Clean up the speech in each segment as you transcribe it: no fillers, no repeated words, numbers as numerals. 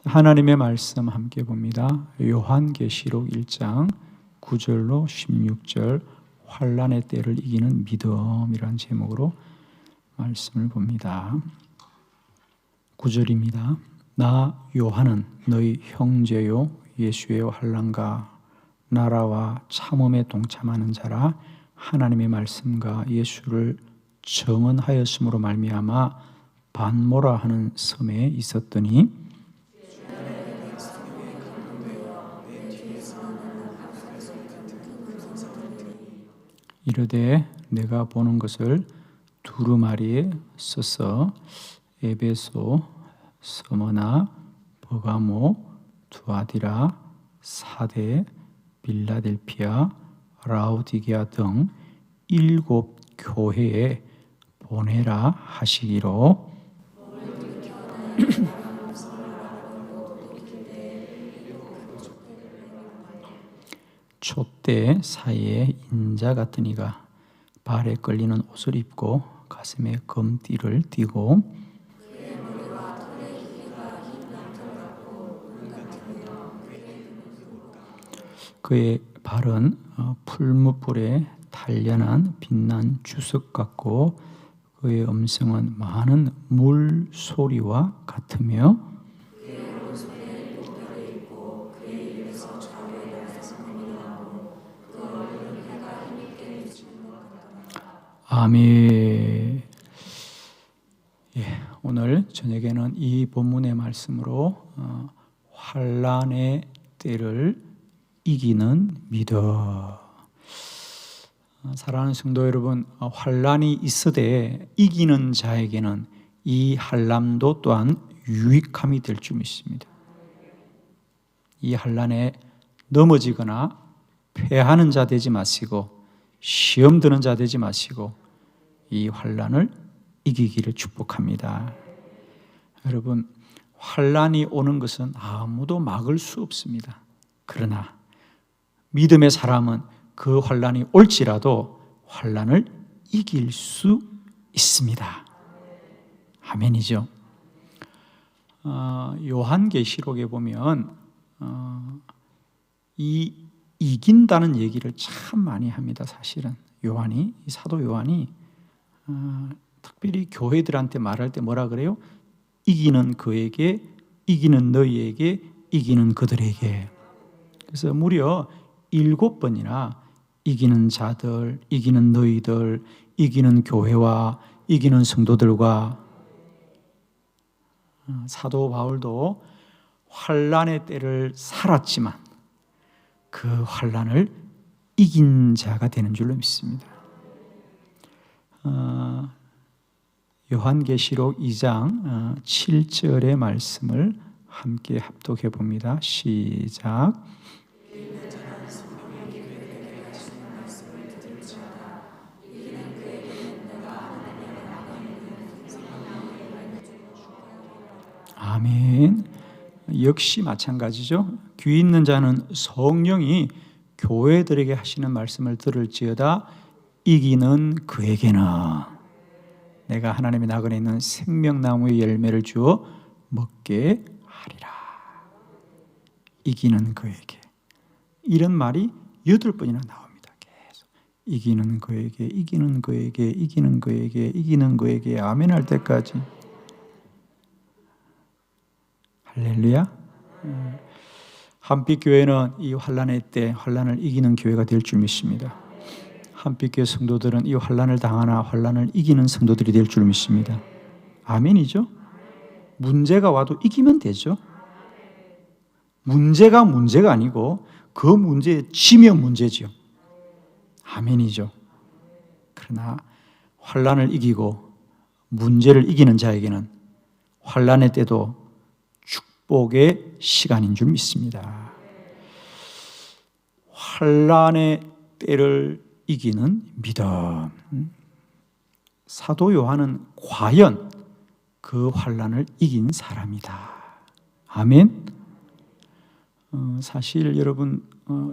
하나님의 말씀 함께 봅니다. 요한계시록 1장 9절로 16절 환난의 때를 이기는 믿음이라는 제목으로 말씀을 봅니다. 9절입니다. 나 요한은 너희 형제요 예수의 환난과 나라와 참음에 동참하는 자라 하나님의 말씀과 예수를 정언하였으므로 말미암아 반모라 하는 섬에 있었더니 이르되 내가 보는 것을 두루마리에 써서 에베소, 스머나, 버가모, 두아디라, 사데, 빌라델피아, 라오디게아 등 7 교회에 보내라 하시기로 촛대 사이에 인자 같은 이가 발에 끌리는 옷을 입고 가슴에 금띠를 띠고 그의 발은 풀무불에 단련한 빛난 주석 같고 그의 음성은 많은 물 소리와 같으며 아멘. 오늘 저녁에는 이 본문의 말씀으로 환난의 때를 이기는 믿음. 사랑하는 성도 여러분, 환난이 있으되 이기는 자에게는 이 환난도 또한 유익함이 될 줄 믿습니다. 이 환난에 넘어지거나 패하는 자 되지 마시고 시험 드는 자 되지 마시고 이 환난을 이기기를 축복합니다. 여러분, 환난이 오는 것은 아무도 막을 수 없습니다. 그러나 믿음의 사람은 그 환난이 올지라도 환난을 이길 수 있습니다. 아멘이죠. 요한계시록에 보면 이긴다는 얘기를 참 많이 합니다. 사실은 요한이, 사도 요한이 특별히 교회들한테 말할 때 뭐라 그래요? 이기는 그에게, 이기는 너희에게, 이기는 그들에게. 그래서 무려 7번이나 이기는 자들, 이기는 너희들, 이기는 교회와 이기는 성도들과. 사도 바울도 환난의 때를 살았지만 그 환난을 이긴 자가 되는 줄로 믿습니다. 요한계시록 2장 7절의 말씀을 함께 합독해 봅니다. 시작. 아멘. 역시 마찬가지죠. 귀 있는 자는 성령이 교회들에게 하시는 말씀을 들을지어다. 이기는 그에게는 내가 하나님의 나그네에 있는 생명나무의 열매를 주어 먹게 하리라. 이기는 그에게. 이런 말이 8번이나 나옵니다. 계속 이기는 그에게, 이기는 그에게, 이기는 그에게, 이기는 그에게 아멘 할 때까지. 할렐루야. 한빛교회는 이 환난의 때 환난을 이기는 교회가 될 줄 믿습니다. 한빛교회 성도들은 이 환난을 당하나 환난을 이기는 성도들이 될 줄 믿습니다. 아멘이죠. 문제가 와도 이기면 되죠. 문제가 아니고 그 문제에 지면 문제죠. 아멘이죠. 그러나 환난을 이기고 문제를 이기는 자에게는 환난의 때도 축복의 시간인 줄 믿습니다. 환난의 때를 이기는 믿음. 사도 요한은 과연 그 환난을 이긴 사람이다. 아멘. 사실 여러분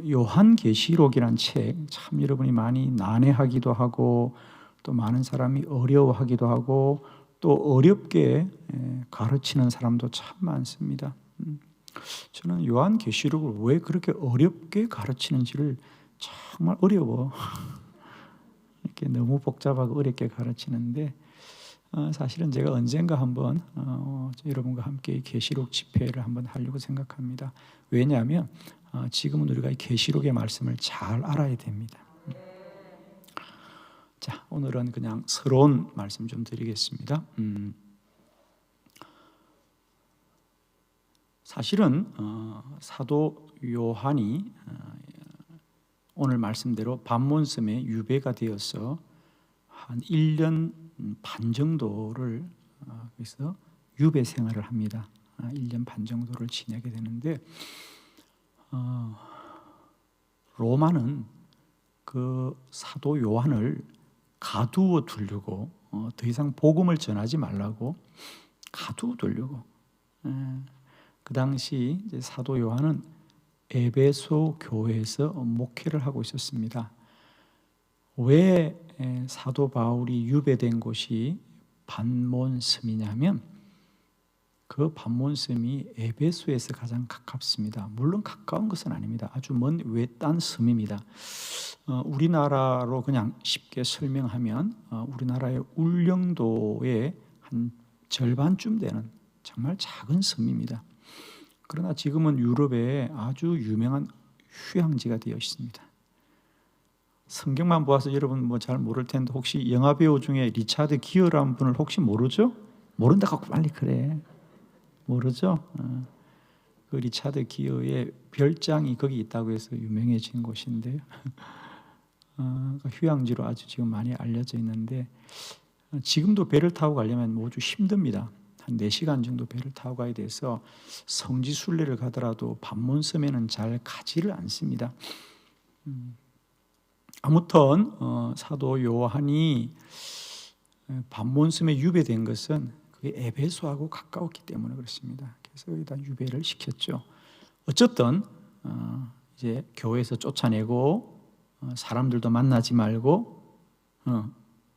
요한계시록이란 책 참 여러분이 많이 난해하기도 하고 또 많은 사람이 어려워하기도 하고 또 어렵게 가르치는 사람도 참 많습니다. 저는 요한계시록을 왜 그렇게 어렵게 가르치는지를 정말 어려워. 이렇게 너무 복잡하고 어렵게 가르치는데 사실은 제가 언젠가 한번 여러분과 함께 계시록 집회를 한번 하려고 생각합니다. 왜냐하면 지금은 우리가 이 계시록의 말씀을 잘 알아야 됩니다. 자, 오늘은 그냥 서러운 말씀 좀 드리겠습니다. 사실은 사도 요한이 오늘 말씀대로 반몬섬에 유배가 되어서 한 1년 반 정도를 그래서 유배 생활을 합니다. 1년 반 정도를 지내게 되는데 로마는 그 사도 요한을 가두어 두려고 더 이상 복음을 전하지 말라고 가두어 두려고. 그 당시 이제 사도 요한은 에베소 교회에서 목회를 하고 있었습니다. 왜 사도 바울이 유배된 곳이 반몬섬이냐면 그 반몬섬이 에베소에서 가장 가깝습니다. 물론 가까운 것은 아닙니다. 아주 먼 외딴 섬입니다. 우리나라로 그냥 쉽게 설명하면 우리나라의 울릉도의 한 절반쯤 되는 정말 작은 섬입니다. 그러나 지금은 유럽에 아주 유명한 휴양지가 되어 있습니다. 성경만 보아서 여러분 뭐 잘 모를 텐데 혹시 영화 배우 중에 리차드 기어라는 분을 혹시 모르죠? 모른다고 빨리 그래. 모르죠? 그 리차드 기어의 별장이 거기 있다고 해서 유명해진 곳인데요. 휴양지로 아주 지금 많이 알려져 있는데 지금도 배를 타고 가려면 아주 힘듭니다. 한 4시간 정도 배를 타고 가야 돼서 성지순례를 가더라도 반몬섬에는 잘 가지를 않습니다. 아무튼 사도 요한이 반몬섬에 유배된 것은 그게 에베소하고 가까웠기 때문에 그렇습니다. 그래서 여기다 유배를 시켰죠. 어쨌든 이제 교회에서 쫓아내고 사람들도 만나지 말고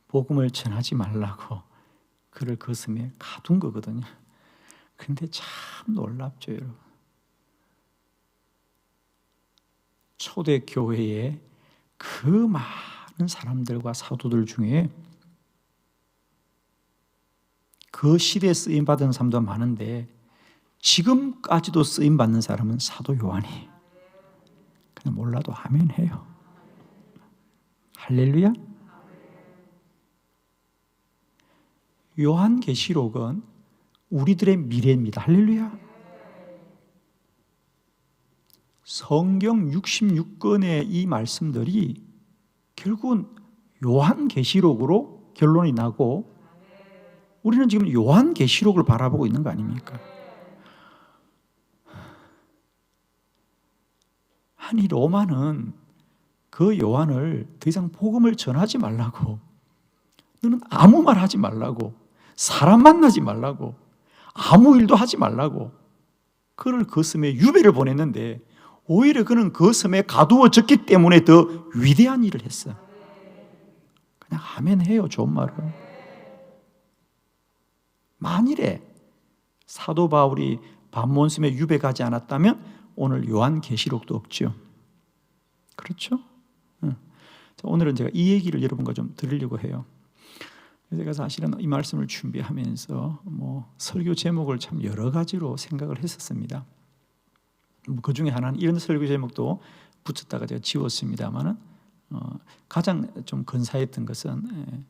복음을 전하지 말라고 그를 그 섬에 가둔 거거든요. 근데 참 놀랍죠, 여러분. 초대 교회에 그 많은 사람들과 사도들 중에 그 시대에 쓰임 받은 사람도 많은데 지금까지도 쓰임 받는 사람은 사도 요한이. 그냥 몰라도 아멘 해요. 할렐루야. 요한계시록은 우리들의 미래입니다. 할렐루야. 성경 66권의 이 말씀들이 결국은 요한계시록으로 결론이 나고 우리는 지금 요한계시록을 바라보고 있는 거 아닙니까? 아니 로마는 그 요한을 더 이상 복음을 전하지 말라고, 너는 아무 말 하지 말라고, 사람 만나지 말라고, 아무 일도 하지 말라고 그를 그 섬에 유배를 보냈는데 오히려 그는 그 섬에 가두어졌기 때문에 더 위대한 일을 했어. 그냥 아멘 해요. 좋은 말은. 만일에 사도 바울이 반몬섬에 유배 가지 않았다면 오늘 요한계시록도 없죠. 그렇죠? 오늘은 제가 이 얘기를 여러분과 좀 드리려고 해요. 제가 사실은 이 말씀을 준비하면서 설교 제목을 참 여러 가지로 생각을 했었습니다. 그 중에 하나는 이런 설교 제목도 붙였다가 제가 지웠습니다만은 가장 좀 근사했던 것은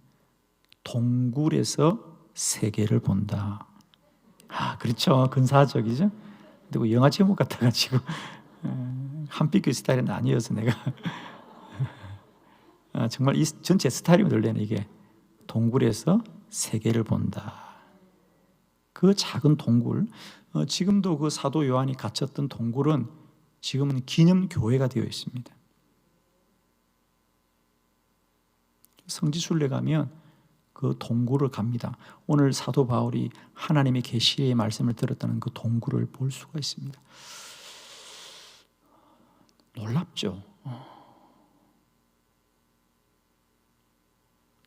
동굴에서 세계를 본다. 그렇죠. 근사적이죠. 근데 영화 제목 같아가지고 한빛교 스타일은 아니어서 내가 정말 이 전체 스타일이 놀래네. 이게 동굴에서 세계를 본다. 그 작은 동굴, 지금도 그 사도 요한이 갇혔던 동굴은 지금은 기념교회가 되어 있습니다. 성지순례 가면 그 동굴을 갑니다. 오늘 사도 바울이 하나님의 계시의 말씀을 들었다는 그 동굴을 볼 수가 있습니다. 놀랍죠?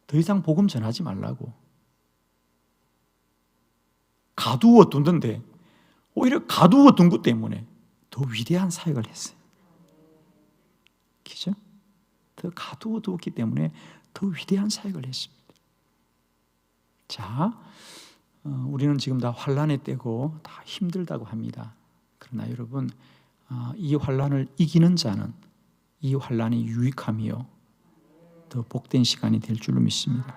더 이상 복음 전하지 말라고 가두어 둔던데 오히려 가두어 둔 것 때문에 더 위대한 사역을 했어요. 그죠? 더 가두어 두었기 때문에 더 위대한 사역을 했습니다. 자, 우리는 지금 다 환난의 때고 다 힘들다고 합니다. 그러나 여러분, 이 환난을 이기는 자는 이 환난이 유익함이요 더 복된 시간이 될 줄로 믿습니다.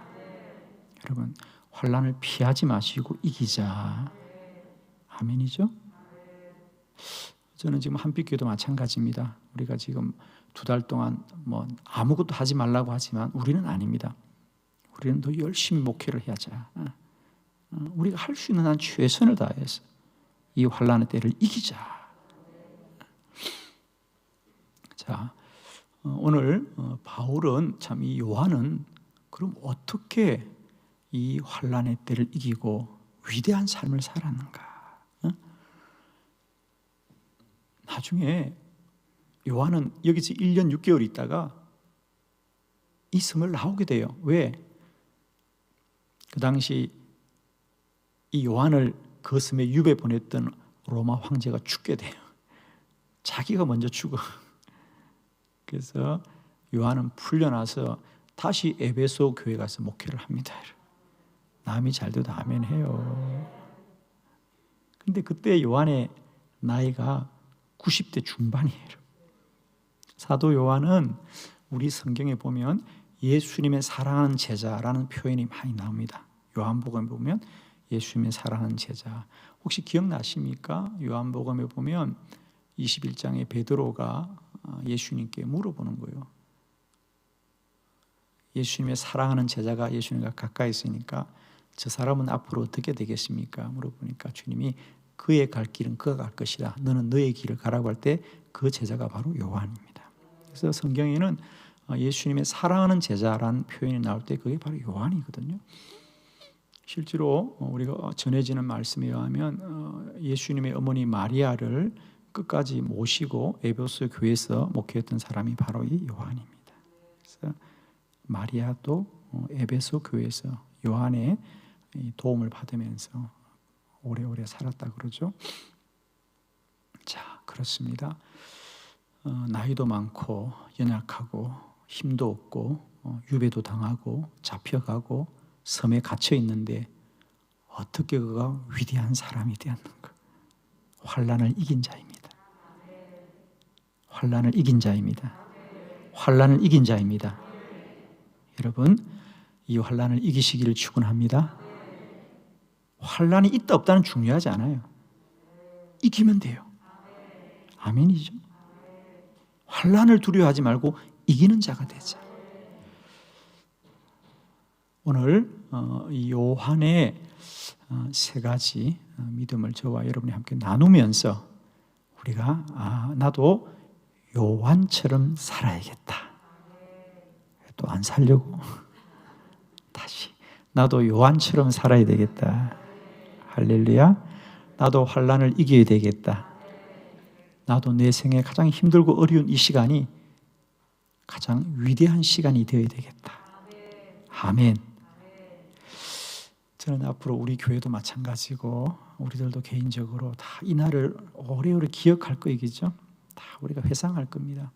여러분, 환난을 피하지 마시고 이기자. 아멘이죠? 저는 지금 한빛교회도 마찬가지입니다. 우리가 지금 2달 동안 아무것도 하지 말라고 하지만 우리는 아닙니다. 우리는 더 열심히 목회를 해야자. 우리가 할 수 있는 한 최선을 다해서 이 환난의 때를 이기자. 자, 오늘 바울은 참 이 요한은 그럼 어떻게 이 환난의 때를 이기고 위대한 삶을 살았는가? 나중에 요한은 여기서 1년 6개월 있다가 이 섬을 나오게 돼요. 왜? 그 당시 이 요한을 그 섬에 유배 보냈던 로마 황제가 죽게 돼요. 자기가 먼저 죽어. 그래서 요한은 풀려나서 다시 에베소 교회 가서 목회를 합니다. 남이 잘돼도 아멘 해요. 근데 그때 요한의 나이가 90대 중반이에요. 사도 요한은 우리 성경에 보면 예수님의 사랑하는 제자라는 표현이 많이 나옵니다. 요한복음에 보면 예수님의 사랑하는 제자. 혹시 기억나십니까? 요한복음에 보면 21장에 베드로가 예수님께 물어보는 거예요. 예수님의 사랑하는 제자가 예수님과 가까이 있으니까 저 사람은 앞으로 어떻게 되겠습니까? 물어보니까 주님이 그의 갈 길은 그가 갈 것이다. 너는 너의 길을 가라고 할 때 그 제자가 바로 요한입니다. 그래서 성경에는 예수님의 사랑하는 제자라는 표현이 나올 때 그게 바로 요한이거든요. 실제로 우리가 전해지는 말씀에 의하면 예수님의 어머니 마리아를 끝까지 모시고 에베소 교회에서 목회했던 사람이 바로 이 요한입니다. 그래서 마리아도 에베소 교회에서 요한의 도움을 받으면서 오래오래 살았다 그러죠. 자, 그렇습니다. 나이도 많고 연약하고 힘도 없고 유배도 당하고 잡혀가고 섬에 갇혀 있는데 어떻게 그가 위대한 사람이 되었는가? 환난을 이긴 자입니다. 환난을 이긴 자입니다. 환난을 이긴 자입니다. 여러분, 이 환난을 이기시기를 축원합니다. 환난이 있다 없다는 중요하지 않아요. 이기면 돼요. 아멘이죠. 환난을 두려워하지 말고 이기는 자가 되자. 오늘 이 요한의 3가지 믿음을 저와 여러분이 함께 나누면서 우리가 나도 요한처럼 살아야겠다. 또 안 살려고 다시 나도 요한처럼 살아야 되겠다. 할렐루야. 나도 환난을 이겨야 되겠다. 나도 내 생에 가장 힘들고 어려운 이 시간이 가장 위대한 시간이 되어야 되겠다. 아멘. 저는 앞으로 우리 교회도 마찬가지고 우리들도 개인적으로 다 이 날을 오래오래 기억할 거이겠죠. 다 우리가 회상할 겁니다.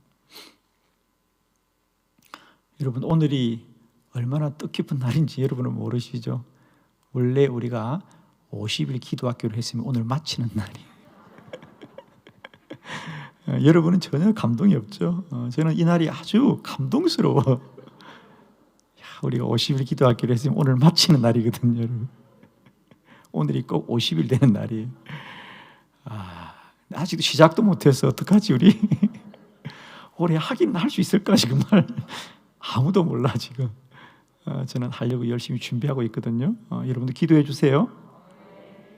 여러분, 오늘이 얼마나 뜻깊은 날인지 여러분은 모르시죠? 원래 우리가 50일 기도학교를 했으면 오늘 마치는 날이에요. 여러분은 전혀 감동이 없죠? 저는 이 날이 아주 감동스러워. 우리가 50일 기도학교를 했으면 오늘 마치는 날이거든요, 여러분. 오늘이 꼭 50일 되는 날이에요. 아직도 시작도 못해서 어떡하지 우리? 올해 하긴 할 수 있을까 정말 아무도 몰라 지금. 저는 하려고 열심히 준비하고 있거든요. 여러분들 기도해 주세요.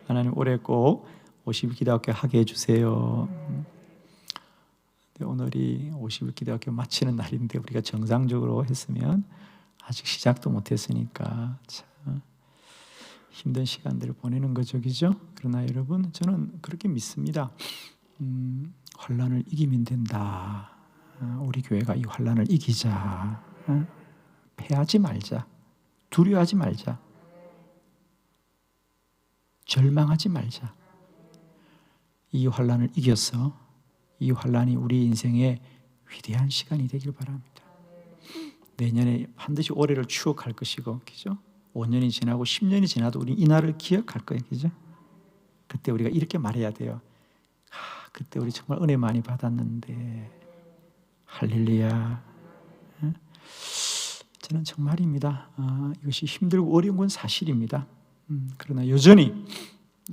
하나님 올해 꼭 50일 기도학교 하게 해주세요. 오늘이 50일 기도학교 마치는 날인데 우리가 정상적으로 했으면 아직 시작도 못했으니까 참 힘든 시간들을 보내는 거죠, 그죠? 그러나 여러분, 저는 그렇게 믿습니다. 환난을 이기면 된다. 우리 교회가 이 환난을 이기자. 패하지 말자. 두려워하지 말자. 절망하지 말자. 이 환난을 이겨서 이 환난이 우리 인생의 위대한 시간이 되길 바랍니다. 내년에 반드시 올해를 추억할 것이고, 그죠? 5년이 지나고 10년이 지나도 우리 이 날을 기억할 거예요, 그죠? 그때 우리가 이렇게 말해야 돼요. 그때 우리 정말 은혜 많이 받았는데, 할렐루야. 저는 정말입니다. 이것이 힘들고 어려운 건 사실입니다. 그러나 여전히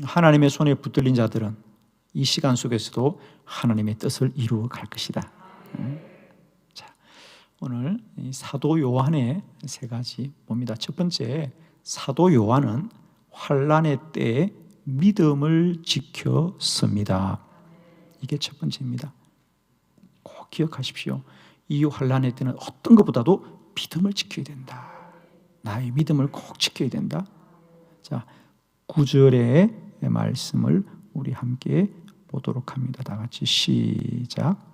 하나님의 손에 붙들린 자들은 이 시간 속에서도 하나님의 뜻을 이루어 갈 것이다. 자, 오늘 이 사도 요한의 세 가지 봅니다. 첫 번째, 사도 요한은 환난의 때에 믿음을 지켰습니다. 이게 첫 번째입니다. 꼭 기억하십시오. 이 환난의 때는 어떤 것보다도 믿음을 지켜야 된다. 나의 믿음을 꼭 지켜야 된다. 자, 9절의 말씀을 우리 함께 보도록 합니다. 다 같이 시작.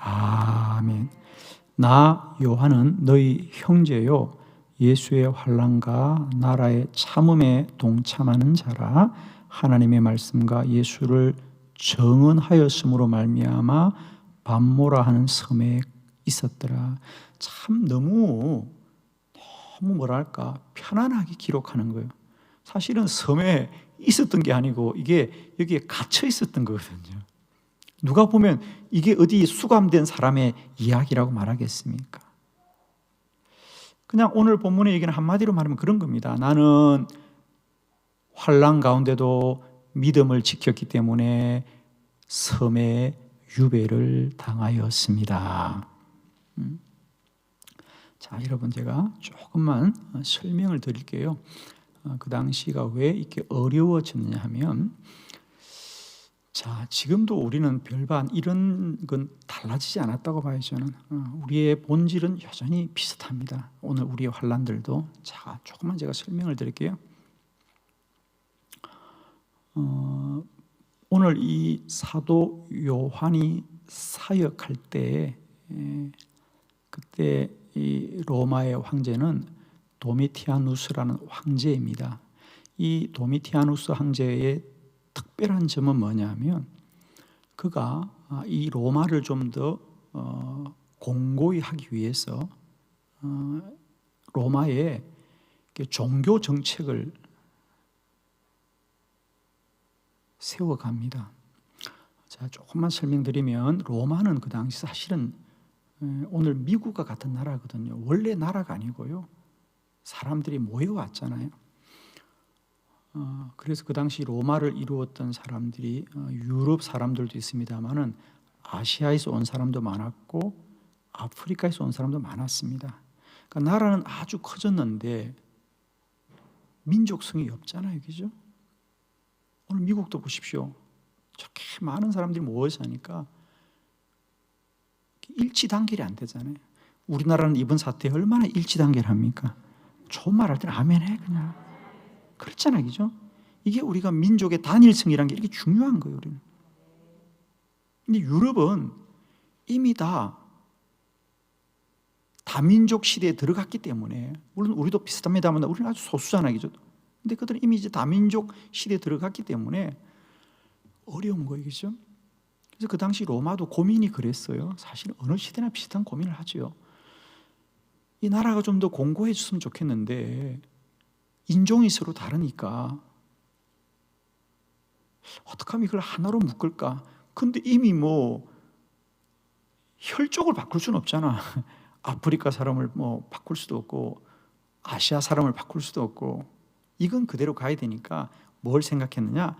아멘. 나 요한은 너희 형제요 예수의 환난과 나라의 참음에 동참하는 자라. 하나님의 말씀과 예수를 정언하였으므로 말미암아 밤모라 하는 섬에 있었더라. 참 너무 뭐랄까 편안하게 기록하는 거예요. 사실은 섬에 있었던 게 아니고 이게 여기에 갇혀 있었던 거거든요. 누가 보면 이게 어디 수감된 사람의 이야기라고 말하겠습니까? 그냥 오늘 본문의 얘기는 한마디로 말하면 그런 겁니다. 나는 환난 가운데도 믿음을 지켰기 때문에 섬에 유배를 당하였습니다. 자, 여러분 제가 조금만 설명을 드릴게요. 그 당시가 왜 이렇게 어려워졌느냐 하면, 자, 지금도 우리는 별반 이런 건 달라지지 않았다고 봐요. 저는 우리의 본질은 여전히 비슷합니다. 오늘 우리의 환난들도. 자, 조금만 제가 설명을 드릴게요. 오늘 이 사도 요한이 사역할 때 그때 이 로마의 황제는 도미티아누스라는 황제입니다. 이 도미티아누스 황제의 특별한 점은 뭐냐면 그가 이 로마를 좀 더 공고히 하기 위해서 로마에 종교 정책을 세워갑니다. 자, 조금만 설명드리면 로마는 그 당시 사실은 오늘 미국과 같은 나라거든요. 원래 나라가 아니고요. 사람들이 모여왔잖아요. 그래서 그 당시 로마를 이루었던 사람들이 유럽 사람들도 있습니다만은 아시아에서 온 사람도 많았고 아프리카에서 온 사람도 많았습니다. 그러니까 나라는 아주 커졌는데 민족성이 없잖아요, 그죠? 오늘 미국도 보십시오. 저렇게 많은 사람들이 모여서 하니까 일치단결이 안 되잖아요. 우리나라는 이번 사태에 얼마나 일치단결합니까? 좋은 말 할 때는 아멘 해 그냥. 그렇잖아요, 그죠? 이게 우리가 민족의 단일성이라는 게 이렇게 중요한 거예요, 우리는. 근데 유럽은 이미 다민족 시대에 들어갔기 때문에, 물론 우리도 비슷합니다만 우리는 아주 소수잖아요, 그죠? 근데 그들은 이미 이제 다민족 시대에 들어갔기 때문에 어려운 거예요, 그죠? 그래서 그 당시 로마도 고민이 그랬어요. 사실 어느 시대나 비슷한 고민을 하죠. 이 나라가 좀 더 공고해졌으면 좋겠는데 인종이 서로 다르니까 어떻게 하면 이걸 하나로 묶을까? 근데 이미 혈족을 바꿀 수는 없잖아. 아프리카 사람을 바꿀 수도 없고 아시아 사람을 바꿀 수도 없고 이건 그대로 가야 되니까 뭘 생각했느냐?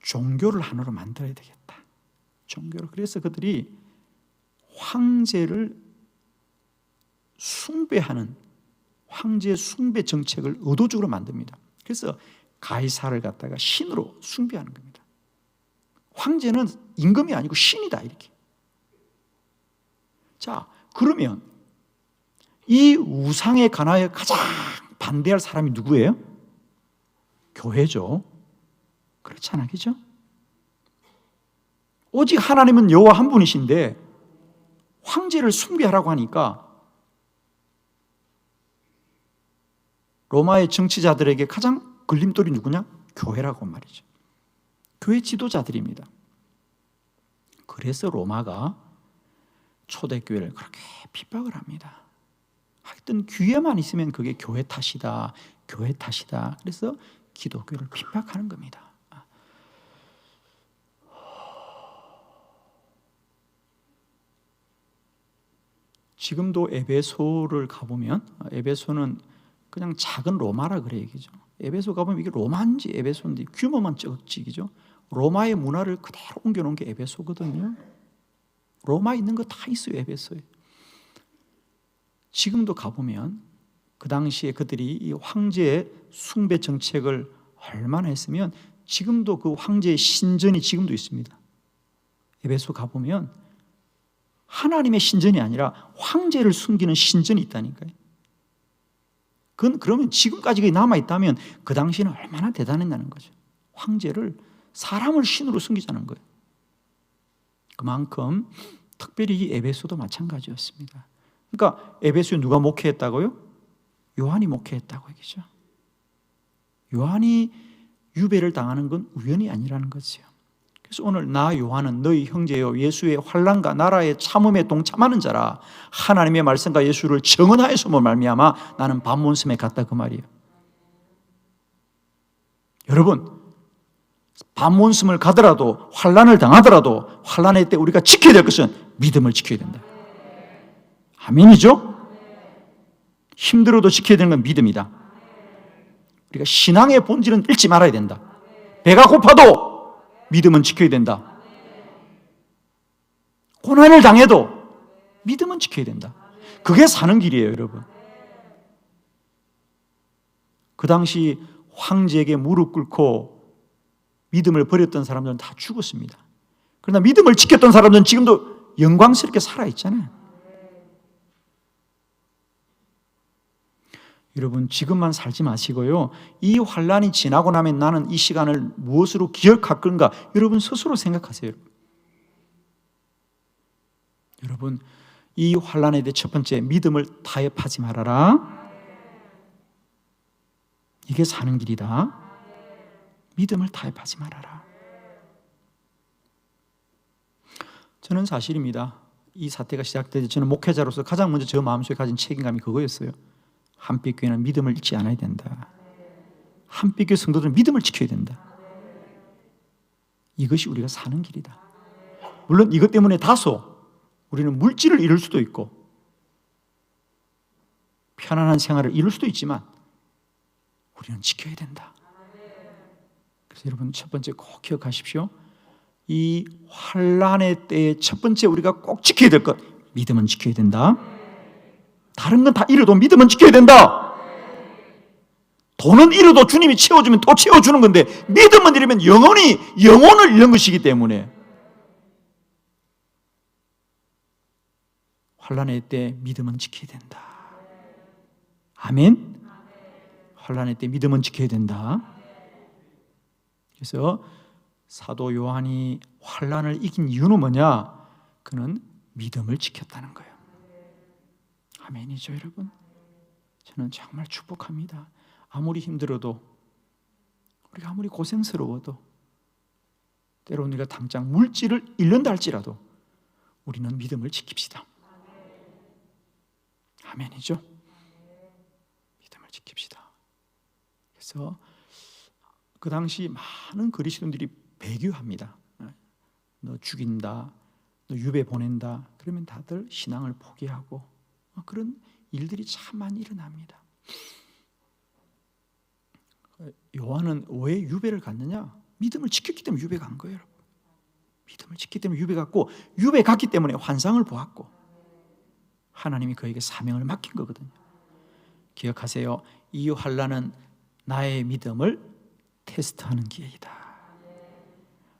종교를 하나로 만들어야 되겠다. 종교를. 그래서 그들이 황제를 숭배하는 황제 숭배 정책을 의도적으로 만듭니다. 그래서 가이사를 갖다가 신으로 숭배하는 겁니다. 황제는 임금이 아니고 신이다 이렇게. 자, 그러면 이 우상에 관하여 가장 반대할 사람이 누구예요? 교회죠. 그렇잖아, 그죠? 오직 하나님은 여호와 한 분이신데 황제를 숭배하라고 하니까 로마의 정치자들에게 가장 걸림돌이 누구냐? 교회라고 말이죠. 교회 지도자들입니다. 그래서 로마가 초대교회를 그렇게 핍박을 합니다. 하여튼 귀에만 있으면 그게 교회 탓이다. 교회 탓이다. 그래서 기독교를 핍박하는 겁니다. 지금도 에베소를 가보면 에베소는 그냥 작은 로마라 그래 얘기죠. 에베소 가보면 이게 로마인지 에베소인지 규모만 적지기죠. 로마의 문화를 그대로 옮겨놓은 게 에베소거든요. 로마에 있는 거 다 있어요. 에베소에. 지금도 가보면 그 당시에 그들이 이 황제의 숭배 정책을 얼마나 했으면 지금도 그 황제의 신전이 지금도 있습니다. 에베소 가보면 하나님의 신전이 아니라 황제를 숨기는 신전이 있다니까요. 그러면 지금까지 그게 남아있다면 그 당시에는 얼마나 대단했다는 거죠. 황제를 사람을 신으로 숨기자는 거예요. 그만큼 특별히 이 에베소도 마찬가지였습니다. 그러니까 에베소에 누가 목회했다고요? 요한이 목회했다고 얘기죠. 요한이 유배를 당하는 건 우연이 아니라는 거죠. 그래서 오늘 나 요한은 너희 형제여 예수의 환난과 나라의 참음에 동참하는 자라. 하나님의 말씀과 예수를 정언하였음을 말미암아 나는 반몬섬에 갔다 그 말이에요. 여러분, 반몬섬을 가더라도 환난을 당하더라도 환난의 때 우리가 지켜야 될 것은 믿음을 지켜야 된다. 아멘이죠? 힘들어도 지켜야 되는 건 믿음이다. 우리가 신앙의 본질은 잃지 말아야 된다. 배가 고파도 믿음은 지켜야 된다. 고난을 당해도 믿음은 지켜야 된다. 그게 사는 길이에요, 여러분. 그 당시 황제에게 무릎 꿇고 믿음을 버렸던 사람들은 다 죽었습니다. 그러나 믿음을 지켰던 사람들은 지금도 영광스럽게 살아있잖아요. 여러분, 지금만 살지 마시고요. 이 환난이 지나고 나면 나는 이 시간을 무엇으로 기억할 건가? 여러분 스스로 생각하세요. 여러분, 이 환난에 대해 첫 번째, 믿음을 타협하지 말아라. 이게 사는 길이다. 믿음을 타협하지 말아라. 저는 사실입니다. 이 사태가 시작되기 저는 목회자로서 가장 먼저 저 마음속에 가진 책임감이 그거였어요. 한빛교회는 믿음을 잃지 않아야 된다. 한빛교회 성도들은 믿음을 지켜야 된다. 이것이 우리가 사는 길이다. 물론 이것 때문에 다소 우리는 물질을 잃을 수도 있고 편안한 생활을 잃을 수도 있지만 우리는 지켜야 된다. 그래서 여러분 첫 번째 꼭 기억하십시오. 이 환난의 때에 첫 번째 우리가 꼭 지켜야 될 것, 믿음은 지켜야 된다. 다른 건 다 잃어도 믿음은 지켜야 된다. 돈은 잃어도 주님이 채워주면 또 채워주는 건데 믿음은 잃으면 영혼을 잃는 것이기 때문에 환난의 때 믿음은 지켜야 된다. 아멘. 환난의 때 믿음은 지켜야 된다. 그래서 사도 요한이 환난을 이긴 이유는 뭐냐? 그는 믿음을 지켰다는 거예요. 아멘이죠, 여러분. 저는 정말 축복합니다. 아무리 힘들어도, 우리가 아무리 고생스러워도, 때로는 우리가 당장 물질을 잃는다 할지라도 우리는 믿음을 지킵시다. 아멘이죠. 믿음을 지킵시다. 그래서 그 당시 많은 그리스도인들이 배교합니다. 너 죽인다, 너 유배 보낸다, 그러면 다들 신앙을 포기하고 그런 일들이 참 많이 일어납니다. 요한은 왜 유배를 갔느냐? 믿음을 지켰기 때문에 유배 간 거예요. 믿음을 지켰기 때문에 유배 갔고, 유배 갔기 때문에 환상을 보았고 하나님이 그에게 사명을 맡긴 거거든요. 기억하세요. 이 환난은 나의 믿음을 테스트하는 기회이다.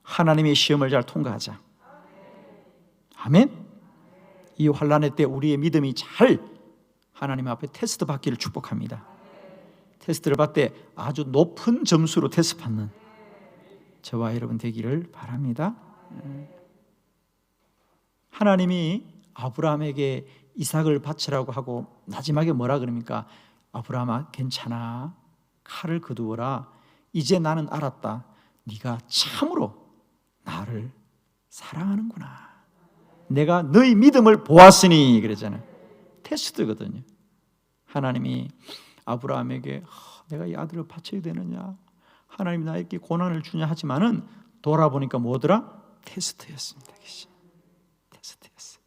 하나님의 시험을 잘 통과하자. 아멘. 이 환난의 때 우리의 믿음이 잘 하나님 앞에 테스트 받기를 축복합니다. 테스트를 받을 때 아주 높은 점수로 테스트 받는 저와 여러분 되기를 바랍니다. 하나님이 아브라함에게 이삭을 바치라고 하고 마지막에 뭐라 그럽니까? 아브라함아 괜찮아, 칼을 거두어라. 이제 나는 알았다. 네가 참으로 나를 사랑하는구나. 내가 너희 믿음을 보았으니 그랬잖아요. 테스트거든요. 하나님이 아브라함에게 내가 이 아들을 바쳐야 되느냐, 하나님이 나에게 고난을 주냐 하지만은 돌아보니까 뭐더라? 테스트였습니다. 테스트였어요.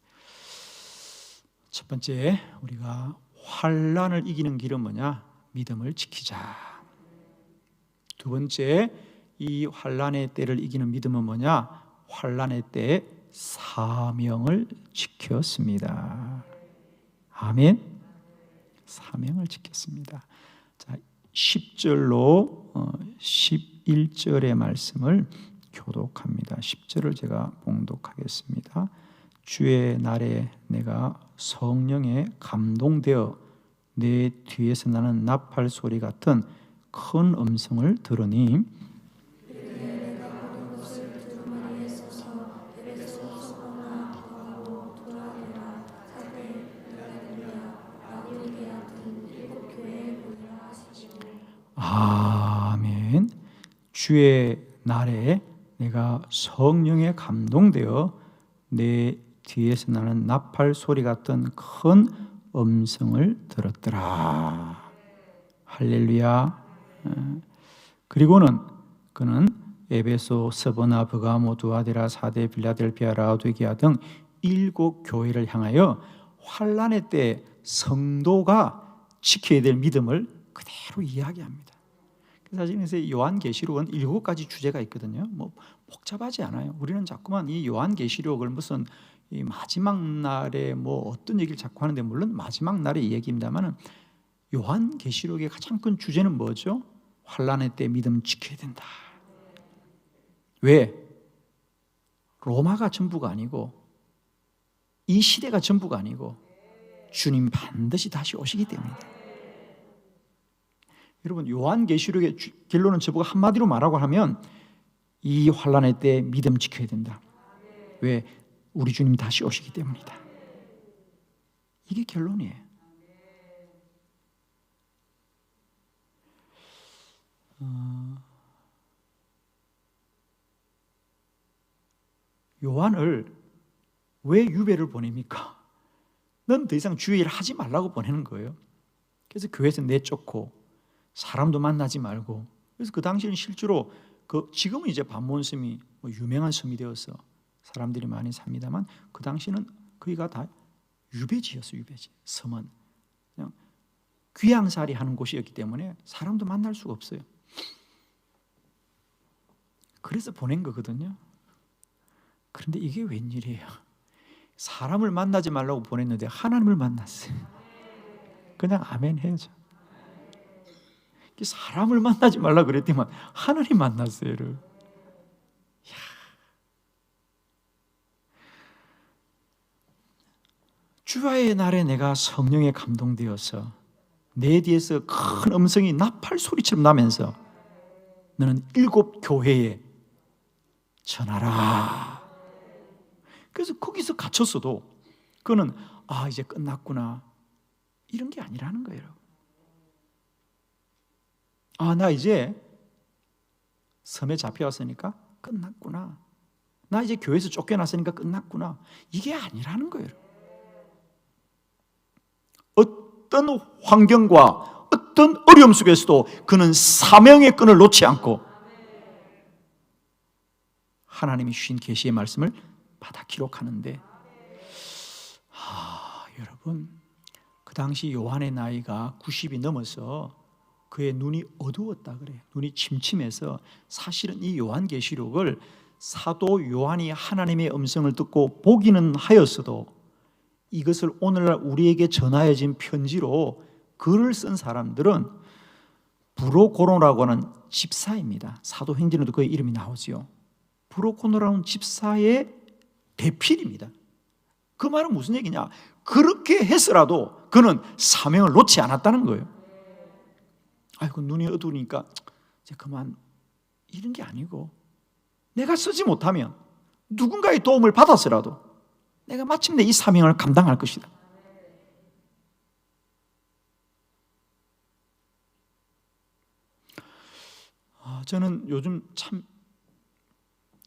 첫 번째, 우리가 환난을 이기는 길은 뭐냐? 믿음을 지키자. 두 번째, 이 환난의 때를 이기는 믿음은 뭐냐? 환난의 때에 사명을 지켰습니다. 아멘. 사명을 지켰습니다. 자, 10절로 11절의 말씀을 교독합니다. 10절을 제가 봉독하겠습니다. 주의 날에 내가 성령에 감동되어 내 뒤에서 나는 나팔 소리 같은 큰 음성을 들으니 아멘. 주의 날에 내가 성령에 감동되어 내 뒤에서 나는 나팔 소리 같은 큰 음성을 들었더라. 할렐루야. 그리고는 그는 에베소, 스버나, 버가모, 두아데라, 사데, 빌라델피아, 라오디게아 등 7 교회를 향하여 환난의 때 성도가 지켜야 될 믿음을 그대로 이야기합니다. 사실 요한계시록은 7가지 주제가 있거든요. 뭐 복잡하지 않아요. 우리는 자꾸만 이 요한계시록을 무슨 이 마지막 날에 뭐 어떤 얘기를 자꾸 하는데, 물론 마지막 날의 얘기입니다만은 요한계시록의 가장 큰 주제는 뭐죠? 환난의 때 믿음 지켜야 된다. 왜? 로마가 전부가 아니고 이 시대가 전부가 아니고 주님 반드시 다시 오시기 때문이다. 여러분, 요한계시록의 결론은 저보고 한마디로 말하고 하면 이 환난의 때 믿음 지켜야 된다. 왜? 우리 주님 다시 오시기 때문이다. 이게 결론이에요. 요한을 왜 유배를 보냅니까? 넌 더 이상 주의 일 하지 말라고 보내는 거예요. 그래서 교회에서 내쫓고 사람도 만나지 말고. 그래서 그 당시에는 실제로 지금은 이제 반몬섬이 유명한 섬이 되어서 사람들이 많이 삽니다만, 그 당시는 거기가 다 유배지였어요. 유배지. 섬은 그냥 귀양살이 하는 곳이었기 때문에 사람도 만날 수가 없어요. 그래서 보낸 거거든요. 그런데 이게 웬일이에요? 사람을 만나지 말라고 보냈는데 하나님을 만났어요. 그냥 아멘 해야죠. 사람을 만나지 말라고 그랬더니만 하나님 만났어요. 여러분. 주의 날에 내가 성령에 감동되어서 내 뒤에서 큰 음성이 나팔 소리처럼 나면서 너는 7 교회에 전하라. 그래서 거기서 갇혔어도 그는 이제 끝났구나 이런 게 아니라는 거예요. 나 이제 섬에 잡혀왔으니까 끝났구나. 나 이제 교회에서 쫓겨났으니까 끝났구나. 이게 아니라는 거예요. 어떤 환경과 어떤 어려움 속에서도 그는 사명의 끈을 놓지 않고 하나님이 주신 계시의 말씀을 받아 기록하는데, 여러분, 그 당시 요한의 나이가 90이 넘어서 그의 눈이 어두웠다 그래요. 눈이 침침해서 사실은 이 요한계시록을 사도 요한이 하나님의 음성을 듣고 보기는 하였어도 이것을 오늘날 우리에게 전하여진 편지로 글을 쓴 사람들은 브로코노라고 하는 집사입니다. 사도행전에도 그의 이름이 나오지요. 브로코노라는 집사의 대필입니다. 그 말은 무슨 얘기냐? 그렇게 해서라도 그는 사명을 놓지 않았다는 거예요. 아이고, 눈이 어두우니까 이제 그만, 이런 게 아니고 내가 쓰지 못하면 누군가의 도움을 받아서라도 내가 마침내 이 사명을 감당할 것이다. 저는 요즘 참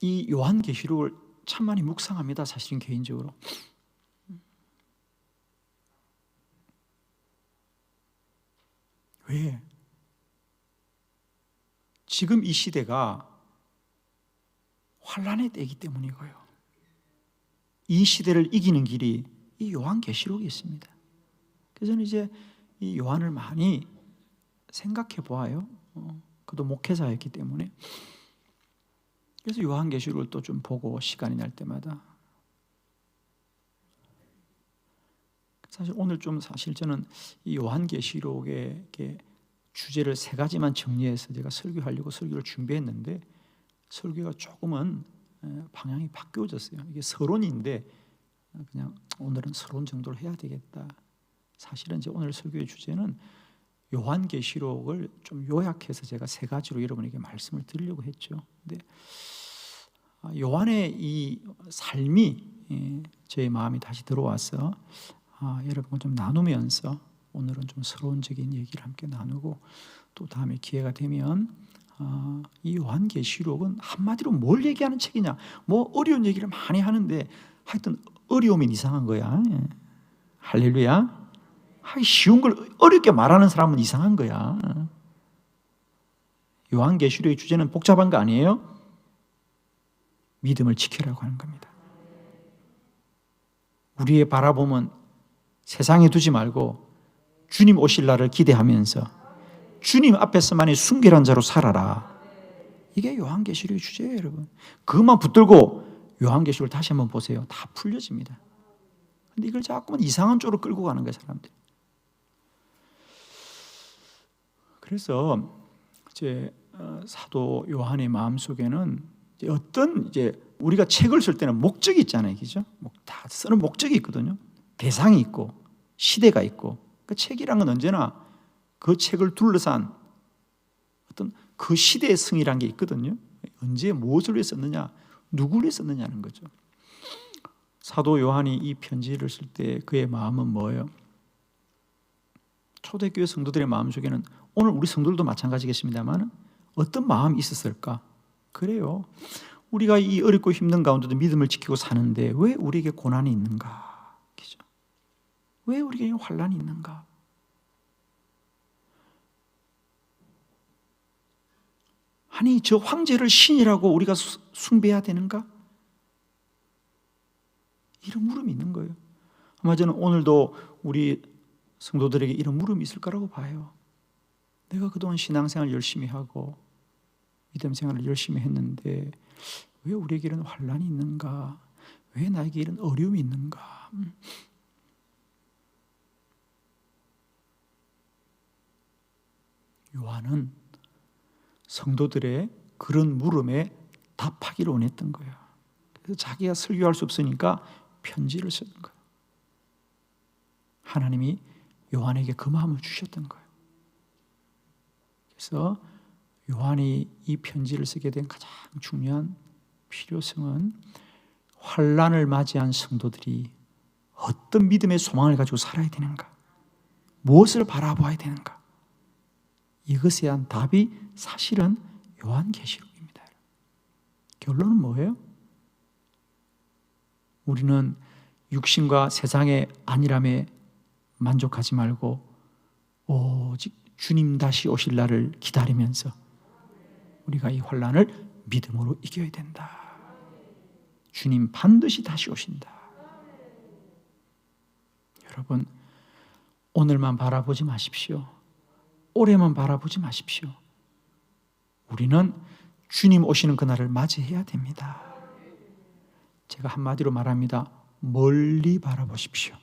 이 요한계시록을 참 많이 묵상합니다. 사실은 개인적으로. 왜? 지금 이 시대가 환란의 때이기 때문이고요. 이 시대를 이기는 길이 이 요한계시록이 있습니다. 그래서 저는 이제 이 요한을 많이 생각해 보아요. 그도 목회자였기 때문에. 그래서 요한계시록을 또 좀 보고 시간이 날 때마다. 사실 오늘 좀 사실 저는 이 요한계시록의 주제를 3가지만 정리해서 제가 설교하려고 설교를 준비했는데 설교가 조금은 방향이 바뀌어졌어요. 이게 서론인데 그냥 오늘은 서론 정도로 해야 되겠다. 사실은 이제 오늘 설교의 주제는 요한계시록을 좀 요약해서 제가 3가지로 여러분에게 말씀을 드리려고 했죠. 근데 요한의 이 삶이 제 마음이 다시 들어와서 여러분과 좀 나누면서 오늘은 좀 서론적인 얘기를 함께 나누고 또 다음에 기회가 되면 이 요한계시록은 한마디로 뭘 얘기하는 책이냐, 뭐 어려운 얘기를 많이 하는데 하여튼 어려우면 이상한 거야. 할렐루야. 쉬운 걸 어렵게 말하는 사람은 이상한 거야. 요한계시록의 주제는 복잡한 거 아니에요? 믿음을 지키라고 하는 겁니다. 우리의 바라봄은 세상에 두지 말고 주님 오실 날을 기대하면서 주님 앞에서만의 순결한 자로 살아라. 이게 요한계시록의 주제예요, 여러분. 그것만 붙들고 요한계시록을 다시 한번 보세요. 다 풀려집니다. 근데 이걸 자꾸만 이상한 쪽으로 끌고 가는 거예요, 사람들이. 그래서 이제 사도 요한의 마음속에는 어떤 우리가 책을 쓸 때는 목적이 있잖아요, 그죠? 다 쓰는 목적이 있거든요. 대상이 있고 시대가 있고. 그 책이란 건 언제나 그 책을 둘러싼 어떤 그 시대의 성이란 게 있거든요. 언제 무엇을 위해 썼느냐, 누구를 위해 썼느냐는 거죠. 사도 요한이 이 편지를 쓸 때 그의 마음은 뭐예요? 초대교회 성도들의 마음속에는 오늘 우리 성도들도 마찬가지겠습니다만 어떤 마음이 있었을까? 그래요. 우리가 이 어렵고 힘든 가운데도 믿음을 지키고 사는데 왜 우리에게 고난이 있는가? 그죠? 왜 우리에게 환란이 있는가? 아니 저 황제를 신이라고 우리가 숭배해야 되는가? 이런 물음이 있는 거예요. 아마 저는 오늘도 우리 성도들에게 이런 물음이 있을 거라고 봐요. 내가 그동안 신앙생활 열심히 하고 믿음 생활을 열심히 했는데 왜 우리에게 이런 환란이 있는가? 왜 나에게 이런 어려움이 있는가? 요한은 성도들의 그런 물음에 답하기를 원했던 거예요. 그래서 자기가 설교할 수 없으니까 편지를 쓰는 거예요. 하나님이 요한에게 그 마음을 주셨던 거예요. 그래서 요한이 이 편지를 쓰게 된 가장 중요한 필요성은 환란을 맞이한 성도들이 어떤 믿음의 소망을 가지고 살아야 되는가, 무엇을 바라봐야 되는가, 이것에 대한 답이 사실은 요한계시록입니다. 결론은 뭐예요? 우리는 육신과 세상의 안일함에 만족하지 말고 오직 주님 다시 오실 날을 기다리면서 우리가 이 환란을 믿음으로 이겨야 된다. 주님 반드시 다시 오신다. 여러분, 오늘만 바라보지 마십시오. 올해만 바라보지 마십시오. 우리는 주님 오시는 그날을 맞이해야 됩니다. 제가 한마디로 말합니다. 멀리 바라보십시오.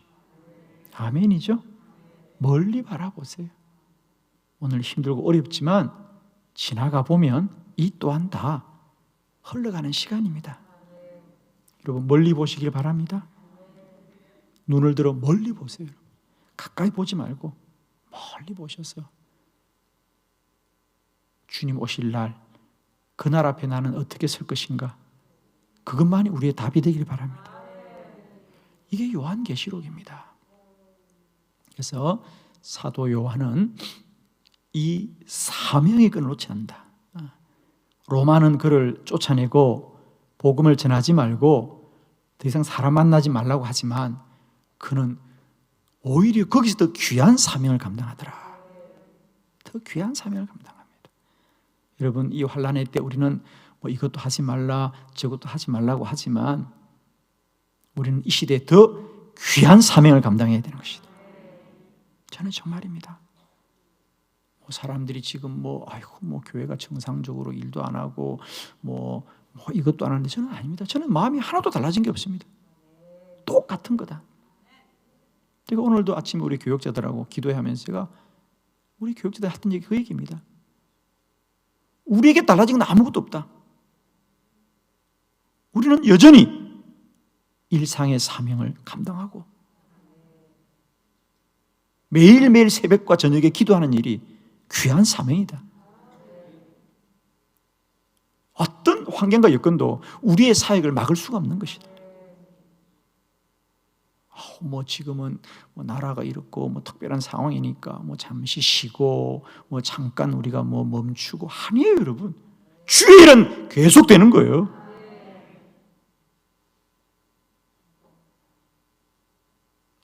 아멘이죠? 멀리 바라보세요. 오늘 힘들고 어렵지만 지나가 보면 이 또한 다 흘러가는 시간입니다. 여러분 멀리 보시길 바랍니다. 눈을 들어 멀리 보세요. 가까이 보지 말고 멀리 보셔서 주님 오실 날, 그날 앞에 나는 어떻게 설 것인가, 그것만이 우리의 답이 되길 바랍니다. 이게 요한계시록입니다. 그래서 사도 요한은 이 사명의 끈을 놓지 않는다. 로마는 그를 쫓아내고 복음을 전하지 말고 더 이상 사람 만나지 말라고 하지만 그는 오히려 거기서 더 귀한 사명을 감당하더라. 더 귀한 사명을 감당합니다. 여러분, 이 환난의 때 우리는 뭐 이것도 하지 말라 저것도 하지 말라고 하지만 우리는 이 시대에 더 귀한 사명을 감당해야 되는 것이다. 저는 정말입니다. 뭐 사람들이 지금 뭐 교회가 정상적으로 일도 안 하고 뭐 이것도 안 하는데 저는 아닙니다. 저는 마음이 하나도 달라진 게 없습니다. 똑같은 거다. 제가 오늘도 아침에 우리 교역자들하고 기도하면서 제가 우리 교역자들 했던 얘기 그 얘기입니다. 우리에게 달라진 건 아무것도 없다. 우리는 여전히 일상의 사명을 감당하고 매일매일 새벽과 저녁에 기도하는 일이 귀한 사명이다. 어떤 환경과 여건도 우리의 사역을 막을 수가 없는 것이다. 뭐 지금은 뭐 나라가 이렇고 뭐 특별한 상황이니까 뭐 잠시 쉬고 뭐 잠깐 우리가 뭐 멈추고 아니에요, 여러분. 주의 일은 계속되는 거예요.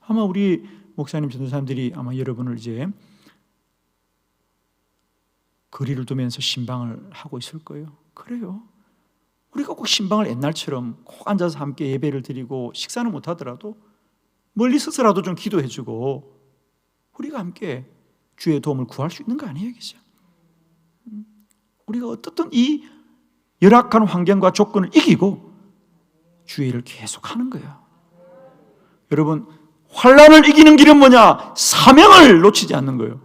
아마 우리 목사님, 전도사님들이 아마 여러분을 이제 거리를 두면서 신방을 하고 있을 거예요. 그래요. 우리가 꼭 신방을 옛날처럼 꼭 앉아서 함께 예배를 드리고 식사는 못 하더라도 멀리 서서라도 좀 기도해주고 우리가 함께 주의 도움을 구할 수 있는 거 아니에요, 그죠? 우리가 어떻든 이 열악한 환경과 조건을 이기고 주의 일을 계속하는 거예요. 여러분, 환난을 이기는 길은 뭐냐? 사명을 놓치지 않는 거예요.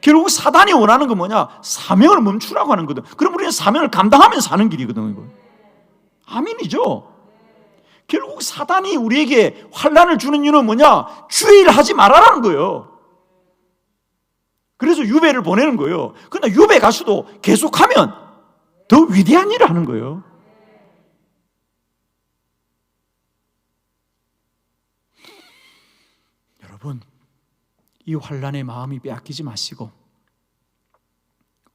결국 사단이 원하는 건 뭐냐? 사명을 멈추라고 하는 거거든. 그럼 우리는 사명을 감당하면서 사는 길이거든요. 아멘이죠? 결국 사단이 우리에게 환난을 주는 이유는 뭐냐? 주의 일을 하지 말아라는 거예요. 그래서 유배를 보내는 거예요. 그러나 유배 가서도 계속하면 더 위대한 일을 하는 거예요. 여러분, 이 환난의 마음이 빼앗기지 마시고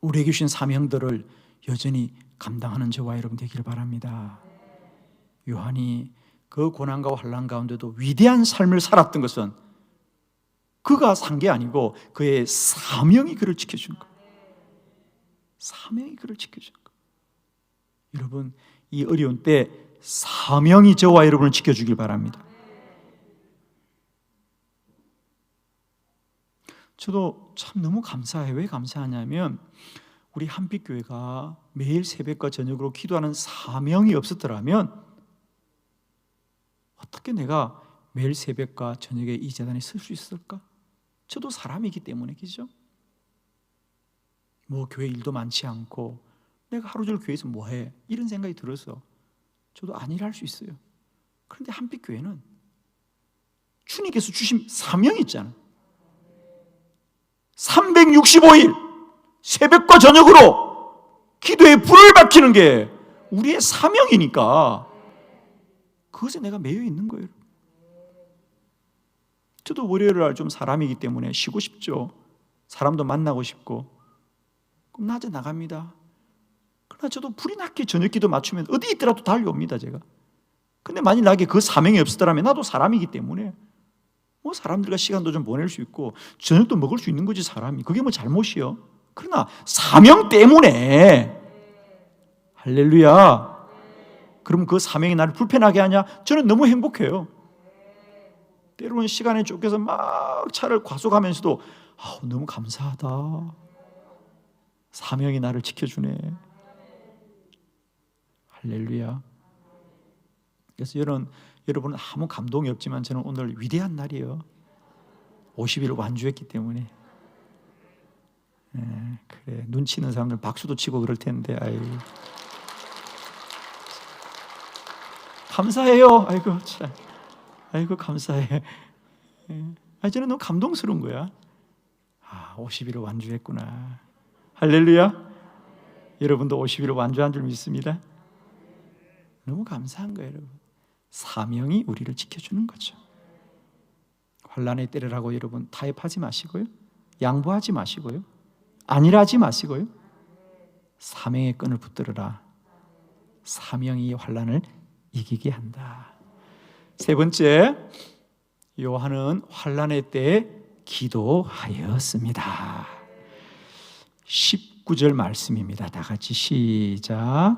우리에게 주신 사명들을 여전히 감당하는 저와 여러분 되기를 바랍니다. 요한이 그 고난과 환난 가운데도 위대한 삶을 살았던 것은 그가 산 게 아니고 그의 사명이 그를 지켜준 거예요. 사명이 그를 지켜준 거예요. 여러분, 이 어려운 때 사명이 저와 여러분을 지켜주길 바랍니다. 저도 참 너무 감사해요. 왜 감사하냐면 우리 한빛교회가 매일 새벽과 저녁으로 기도하는 사명이 없었더라면 어떻게 내가 매일 새벽과 저녁에 이 재단에 설 수 있을까? 저도 사람이기 때문에, 그죠? 뭐 교회 일도 많지 않고 내가 하루 종일 교회에서 뭐해? 이런 생각이 들어서 저도 안 일할 수 있어요. 그런데 한빛교회는 주님께서 주신 사명이 있잖아요. 365일 새벽과 저녁으로 기도에 불을 밝히는 게 우리의 사명이니까 그것에 내가 매여 있는 거예요. 저도 월요일 날 좀 사람이기 때문에 쉬고 싶죠. 사람도 만나고 싶고 그럼 낮에 나갑니다. 그러나 저도 불이 나게 저녁 기도 맞추면 어디 있더라도 달려옵니다, 제가. 근데 만일 나에게 그 사명이 없었더라면 나도 사람이기 때문에 뭐 사람들과 시간도 좀 보낼 수 있고 저녁도 먹을 수 있는 거지, 사람이. 그게 뭐 잘못이요? 그러나 사명 때문에, 할렐루야, 그럼 그 사명이 나를 불편하게 하냐? 저는 너무 행복해요. 때로는 시간에 쫓겨서 막 차를 과속하면서도 너무 감사하다. 사명이 나를 지켜주네. 할렐루야. 그래서 여러분은 아무 감동이 없지만 저는 오늘 위대한 날이에요. 50일 완주했기 때문에. 그래, 눈 치는 사람들 박수도 치고 그럴 텐데, 감사해요. 아이고 참, 아이고 감사해. 저는 너무 감동스러운 거야. 50일을 완주했구나. 할렐루야. 여러분도 50일을 완주한 줄 믿습니다. 너무 감사한 거예요, 여러분. 사명이 우리를 지켜주는 거죠. 환난의 때라고 여러분 타협하지 마시고요, 양보하지 마시고요, 안일하지 마시고요, 사명의 끈을 붙들어라. 사명이 환난을 이기게 한다. 세 번째, 요한은 환난의 때에 기도하였습니다. 19절 말씀입니다. 다 같이 시작.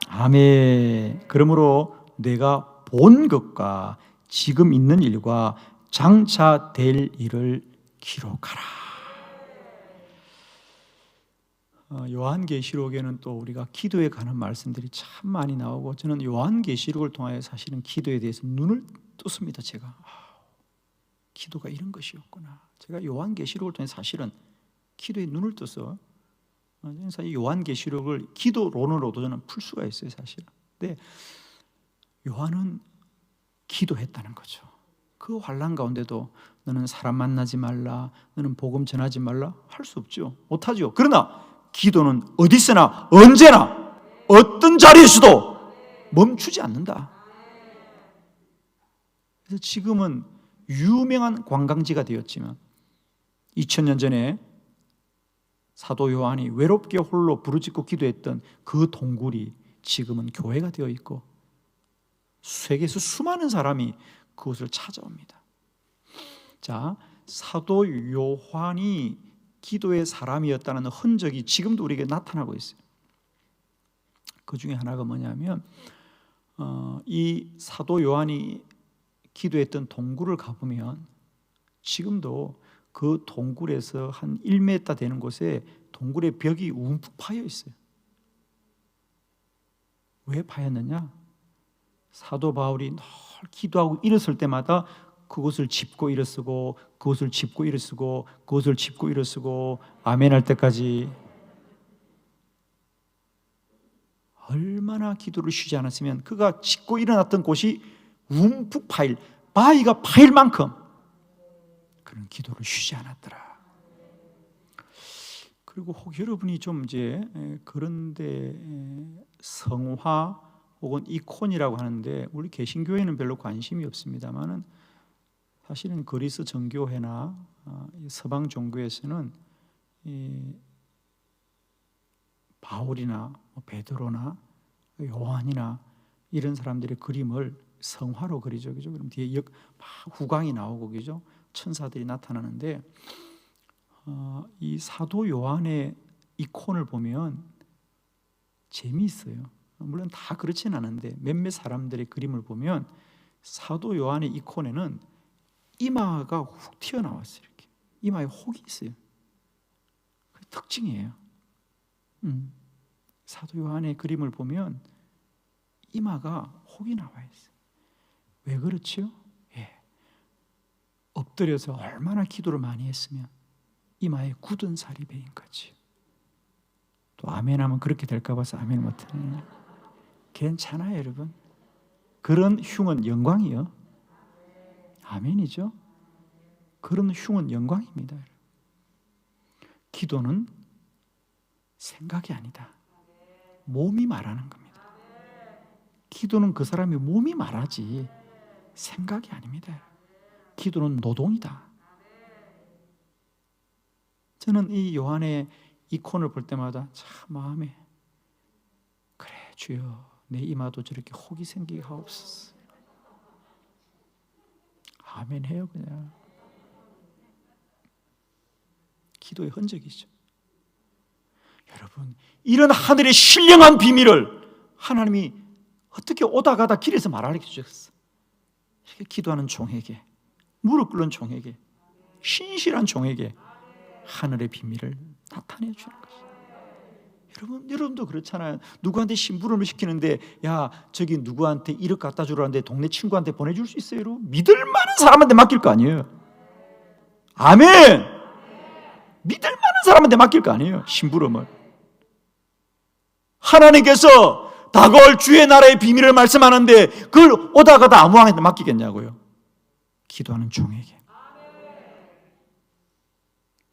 아멘. 그러므로 내가 본 것과 지금 있는 일과 장차 될 일을 기록하라. 요한계시록에는 또 우리가 기도에 관한 말씀들이 참 많이 나오고, 저는 요한계시록을 통하여 사실은 기도에 대해서 눈을 떴습니다. 제가 기도가 이런 것이었구나. 제가 요한계시록을 통해 사실은 기도에 눈을 떠서 사실 요한계시록을 기도론으로도 저는 풀 수가 있어요, 사실은. 근데 요한은 기도했다는 거죠. 그 환난 가운데도 너는 사람 만나지 말라, 너는 복음 전하지 말라 할 수 없죠. 못하죠. 그러나 기도는 어디서나 언제나 어떤 자리에서도 멈추지 않는다. 그래서 지금은 유명한 관광지가 되었지만 2000년 전에 사도 요한이 외롭게 홀로 부르짖고 기도했던 그 동굴이 지금은 교회가 되어 있고 세계에서 수많은 사람이 그곳을 찾아옵니다. 자, 사도 요한이 기도의 사람이었다는 흔적이 지금도 우리에게 나타나고 있어요. 그 중에 하나가 뭐냐면 이 사도 요한이 기도했던 동굴을 가보면 지금도 그 동굴에서 한 1m 되는 곳에 동굴의 벽이 움푹 파여 있어요. 왜 파였느냐? 사도 바울이 늘 기도하고 일어설 때마다 그것을 짚고 일어서고, 그것을 짚고 일어서고, 그것을 짚고 일어서고, 아멘 할 때까지 얼마나 기도를 쉬지 않았으면 그가 짚고 일어났던 곳이 움푹 파일, 바위가 파일 만큼 그런 기도를 쉬지 않았더라. 그리고 혹 여러분이 좀 이제 그런데 성화 혹은 이콘이라고 하는데 우리 개신교회는 별로 관심이 없습니다만은 사실은 그리스 정교회나 서방 종교에서는 바울이나 베드로나 요한이나 이런 사람들의 그림을 성화로 그리죠, 그죠? 그럼 뒤에 후광이 나오고, 그죠? 천사들이 나타나는데 이 사도 요한의 이콘을 보면 재미있어요. 물론 다 그렇진 않은데 몇몇 사람들의 그림을 보면 사도 요한의 이콘에는 이마가 훅 튀어나왔어요. 이렇게 이마에 혹이 있어요. 그 특징이에요. 사도 요한의 그림을 보면 이마가 혹이 나와 있어요. 왜 그렇죠? 엎드려서 얼마나 기도를 많이 했으면 이마에 굳은 살이 배인 거지. 또 아멘하면 그렇게 될까 봐서 아멘 못하네. 괜찮아요, 여러분. 그런 흉은 영광이요. 아멘이죠. 그런 흉은 영광입니다. 기도는 생각이 아니다. 몸이 말하는 겁니다. 기도는 그 사람이 몸이 말하지 생각이 아닙니다. 기도는 노동이다. 저는 이 요한의 이콘을 볼 때마다 참 마음에, 그래 주여 내 이마도 저렇게 혹이 생기게 하옵소서. 아멘 해요. 그냥 기도의 흔적이죠. 여러분, 이런 하늘의 신령한 비밀을 하나님이 어떻게 오다 가다 길에서 말하게 주셨어. 이렇게 기도하는 종에게, 무릎 꿇는 종에게, 신실한 종에게 하늘의 비밀을 나타내 주는 것이죠. 여러분도 그렇잖아요. 누구한테 심부름을 시키는데 야 저기 누구한테 이렇게 갖다 주라는데 동네 친구한테 보내줄 수 있어요? 여러분? 믿을 만한 사람한테 맡길 거 아니에요. 아멘. 믿을 만한 사람한테 맡길 거 아니에요. 심부름을. 하나님께서 다가올 주의 나라의 비밀을 말씀하는데 그걸 오다 가다 아무한테 맡기겠냐고요. 기도하는 종에게,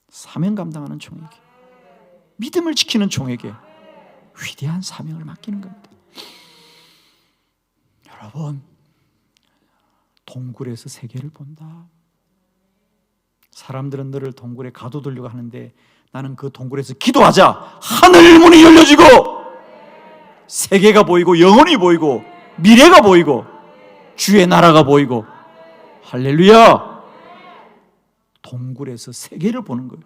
사명 감당하는 종에게, 믿음을 지키는 종에게 위대한 사명을 맡기는 겁니다. 여러분, 동굴에서 세계를 본다. 사람들은 너를 동굴에 가둬두려고 하는데 나는 그 동굴에서 기도하자 하늘 문이 열려지고 세계가 보이고 영혼이 보이고 미래가 보이고 주의 나라가 보이고, 할렐루야. 동굴에서 세계를 보는 거예요.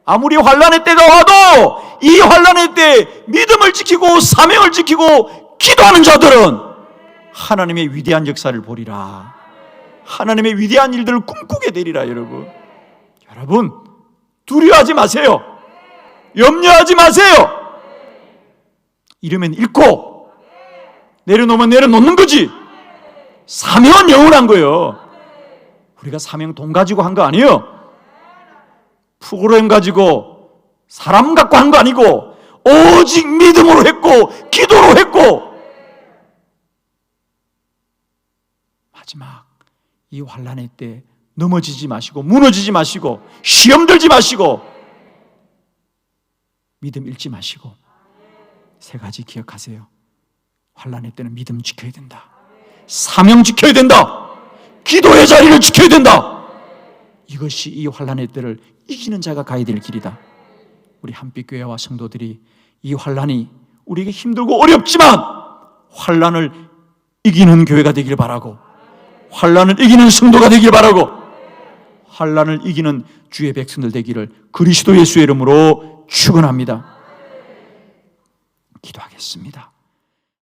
아무리 환난의 때가 와도 이 환난의 때 믿음을 지키고 사명을 지키고 기도하는 자들은 하나님의 위대한 역사를 보리라. 하나님의 위대한 일들을 꿈꾸게 되리라. 여러분 두려워하지 마세요. 염려하지 마세요. 이러면 잃고 내려놓으면 내려놓는 거지. 사명은 영원한 거예요. 우리가 사명 돈 가지고 한 거 아니에요. 프로그램 가지고 사람 갖고 한 거 아니고 오직 믿음으로 했고 기도로 했고. 마지막 이 환난의 때 넘어지지 마시고 무너지지 마시고 시험 들지 마시고 믿음 잃지 마시고 세 가지 기억하세요. 환난의 때는 믿음 지켜야 된다. 사명 지켜야 된다. 기도의 자리를 지켜야 된다. 이것이 이 환난의 때를 이기는 자가 가야 될 길이다. 우리 한빛교회와 성도들이 이 환난이 우리에게 힘들고 어렵지만 환난을 이기는 교회가 되길 바라고, 환난을 이기는 성도가 되길 바라고, 환난을 이기는 주의 백성들 되기를 그리스도 예수의 이름으로 축원합니다. 기도하겠습니다.